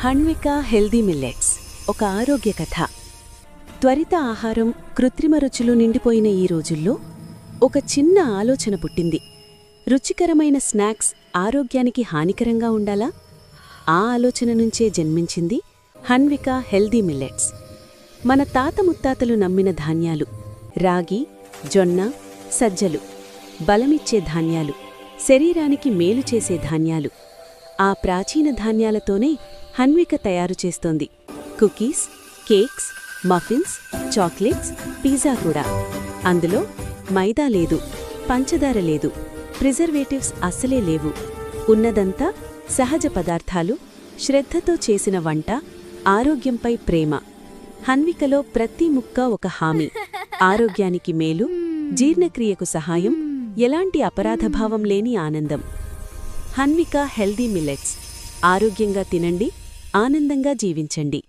Hanvika healthy millets ఒక ఆరోగ్య కథ. త్వరిత ఆహారం, కృత్రిమ రుచులు నిండిపోయిన ఈ రోజుల్లో ఒక చిన్న ఆలోచన పుట్టింది. రుచికరమైన స్నాక్స్ ఆరోగ్యానికి హానికరంగా ఉండాలా? ఆ ఆలోచన నుంచే జన్మించింది హన్విక హెల్దీ మిల్లెట్స్. మన తాత ముత్తాతలు నమ్మిన ధాన్యాలు, రాగి, జొన్న, సజ్జలు, బలమిచ్చే ధాన్యాలు, శరీరానికి మేలు చేసే ధాన్యాలు. ఆ ప్రాచీన ధాన్యాలతోనే హన్విక తయారు చేస్తోంది cookies, cakes, muffins, chocolates, pizza కూడా. అందులో మైదా లేదు, పంచదార లేదు, ప్రిజర్వేటివ్స్ అస్సలే లేవు. ఉన్నదంతా సహజ పదార్థాలు, శ్రద్ధతో చేసిన వంట, ఆరోగ్యంపై ప్రేమ. హన్వికలో ప్రతి ముక్క ఒక హామీ: ఆరోగ్యానికి మేలు, జీర్ణక్రియకు సహాయం, ఎలాంటి అపరాధభావం లేని ఆనందం. Hanvika healthy millets. ఆరోగ్యంగా తినండి, ఆనందంగా జీవించండి.